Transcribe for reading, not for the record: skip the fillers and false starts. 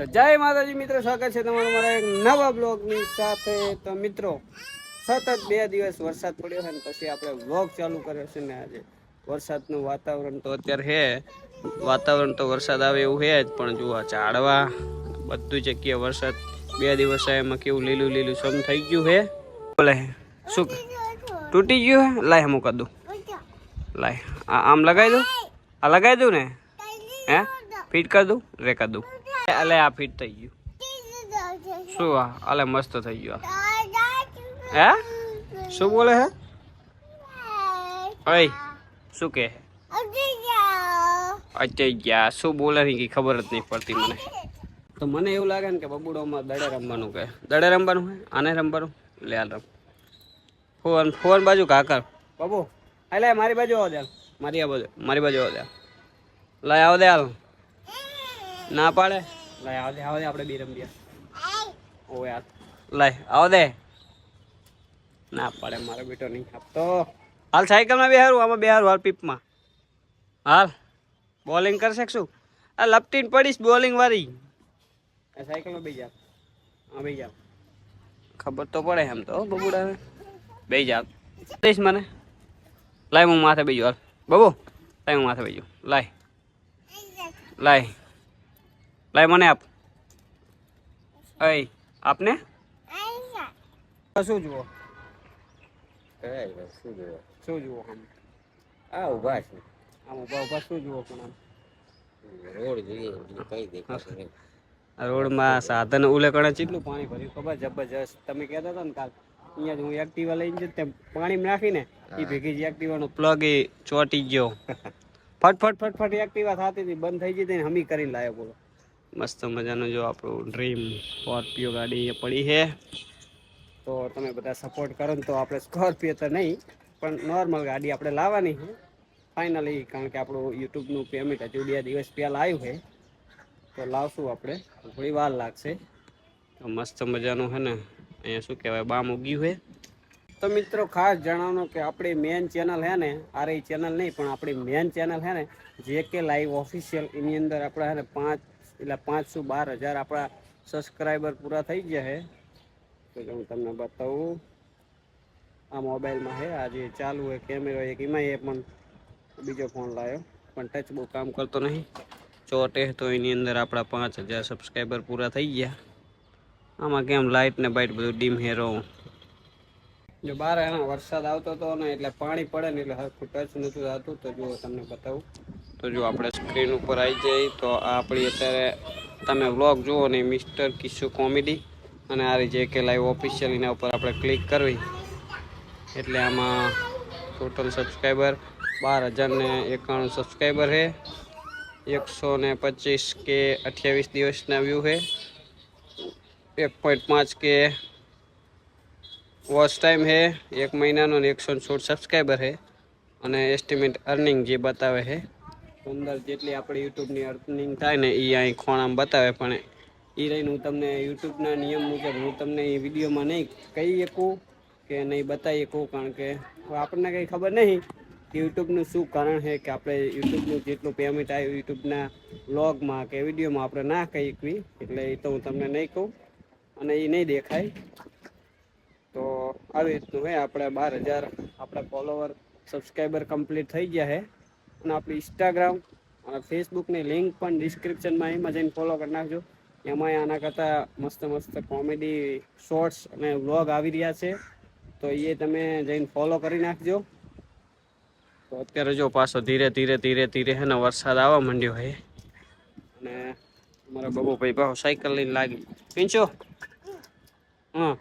જય માતાજી મિત્રો, સ્વાગત છે તમારું મારા એક નવા બ્લોગની સાથે। તો મિત્રો સતત 2 દિવસ વરસાદ પડ્યો છે ને પછી આપણે બ્લોગ ચાલુ કર્યો છે ને આજે વરસાદનું વાતાવરણ તો અત્યારે હે, વાતાવરણ તો વરસાદ આવે એવું હે જ, પણ જુઓ ઝાડવા બધું જગ્યાએ વરસાદ 2 દિવસ એમાં કેવું લીલું લીલું સમ થઈ ગયું હે। બોલે શું તૂટી ગયું હે? લાય હું કરી દઉં, લાય આમ લગાવી દઉં, આ લગાવી દઉં ને, હે ફિટ કરી દઉં, રે કરી દઉં, અલે આ ફિટ થઈ ગયું શું? અલે મસ્ત થઈ ગયું। હે શું બોલે હે? ઓય શું કે અચઈ ગયા શું બોલે ની કઈ ખબર જ નહીં પડતી મને તો। મને એવું લાગે ને કે બબુડોમાં દડે રમવાનું, કે દડે રમવાનું હે, આને રમવાનું લે હાલ રમ। ફોન ફોન બાજુ કાકર બબુ હાલે મારી બાજુ આવો દે, મારી આ બાજુ, મારી બાજુ આવો દે, લઈ આવો દે હાલ, ના પાડે લઈ આવો દે, આવો દે આપણે બી રમીએ। ઓ યાર લઈ આવો દે, ના પાડે મારો બેટો નહીં આપતો। હાલ સાયકલમાં બેહારું, આમાં બેહારું હાલ પીપમાં, હાલ બોલિંગ કરશે શું? આ લપટીને પડીશ બોલિંગ વાળી, આ સાયકલમાં બેસી જા, હા બેસી જા, ખબર તો પડે એમ તો બબુડાને, બેસી જા દઈશ મને, લાય હું માથે બેસું, હાલ બબુ લાય હું માથે બેસું, લાય લાય લાય મને આપ, અય આપને શું જુઓ, શું જુઓ આમ? આ ઉભા છે, આમ ઉભા ઉભા શું જુઓ? પણ આમ રોડ જોઈએ, કઈ દેખાશે રોડમાં સાધન ઉલે કણે કેટલું પાણી ભર્યું ખબર? જબરજસ્ત। તમે કહેતા હતા ને કાલ અહીંયા હું એક્ટિવા લઈને જતો પાણી નાખીને એ ભેગી જ એક્ટિવાનો પ્લગ એ ચોટી ગયો, ફટફટ ફટફટ એક્ટિવા થતી હતી, બંધ થઈ ગઈ હમી કરીને લાવ્યો બોલો। મસ્ત મજાનું જો આપણું ડ્રીમ સ્કોર્પિયો ગાડી એ પડી છે, તો તમે બધા સપોર્ટ કરો ને તો આપણે સ્કોર્પિયો તો નહીં પણ નોર્મલ ગાડી આપણે લાવવાની છે ફાઇનલી, કારણ કે આપણું યુટ્યુબનું પેમેન્ટ હજુ 2 દિવસ પહેલાં આવ્યું છે તો લાવશું આપણે, થોડી વાર લાગશે। તો મસ્ત મજાનું છે ને અહીંયા શું કહેવાય બામ ઉગ્યું છે। તો મિત્રો ખાસ જણાવવાનું કે આપણી મેન ચેનલ છે ને, આ રહી ચેનલ નહીં પણ આપણી મેન ચેનલ છે ને JK લાઈવ ઓફિશિયલ, એની અંદર આપણા છે ને 512,000 આપણા સબસ્ક્રાઈબર પૂરા થઈ ગયા છે। તો હું તમને બતાવું, આ મોબાઈલમાં છે, આ જે ચાલુ હોય કેમેરો એક એમાં એ પણ બીજો ફોન લાવ્યો પણ ટચ બહુ કામ કરતો નહીં, ચોટે તો એની અંદર આપણા 5,000 સબસ્ક્રાઈબર પૂરા થઈ ગયા। આમાં કેમ લાઇટ ને બાઇટ બધું ડીમ હેરો, જો બહાર એના વરસાદ આવતો હતો ને એટલે પાણી પડે ને એટલે હરખું ટચ નહોતું થતું, તો જો તમને બતાવું તો જો આપણે સ્ક્રીન ઉપર આવી જાય તો આપણી અત્યારે તમે વ્લોગ જુઓ ને મિસ્ટર કિસ્સુ કોમેડી અને આ JK લાઈવ ઓફિશિયલ એના ઉપર આપણે ક્લિક કરવી એટલે આમાં ટોટલ સબસ્ક્રાઈબર 12,091 સબસ્ક્રાઈબર છે, 125 કે 28 દિવસના વ્યૂ છે, 1.5 કે વોચ ટાઈમ છે, 1 મહિનાનો 116 સબસ્ક્રાઈબર છે અને એસ્ટિમેટ અર્નિંગ જે બતાવે છે 15 જેટલી આપણી યુટ્યુબની અર્નિંગ થાય ને એ અહીં ખોણામાં બતાવે, પણ એ રહીને હું તમને યુટ્યુબના નિયમ મુજબ હું તમને એ વિડીયોમાં નહીં કહી શકું કે નહીં બતાવી શકું, કારણ કે આપણને કંઈ ખબર નહીં કે યુટ્યુબનું શું કારણ છે કે આપણે યુટ્યુબનું જેટલું પેમેન્ટ આવ્યું યુટ્યુબના વ્લોગમાં કે વિડીયોમાં આપણે ના કહી શકવી, એટલે એ તો હું તમને નહીં કહું અને એ નહીં દેખાય। તો આવી રીતનું હે, આપણે 12,000 આપણા ફોલોવર સબસ્ક્રાઈબર કમ્પ્લીટ થઈ ગયા છે અને આપણી ઇન્સ્ટાગ્રામ અને ફેસબુકની લિંક પણ ડિસ્ક્રિપ્શનમાં એમાં જઈને ફોલો કરી નાખજો। એમાંય આના કરતાં મસ્ત મસ્ત કોમેડી શોર્ટ્સ અને વ્લોગ આવી રહ્યા છે, તો એ તમે જઈને ફોલો કરી નાખજો। તો અત્યારે જો પાછો ધીરે ધીરે ધીરે ધીરે હે ને વરસાદ આવવા માંડ્યો છે અને અમારા બબુભાઈ પાછો સાયકલ લઈને લાગી પીંચો, હા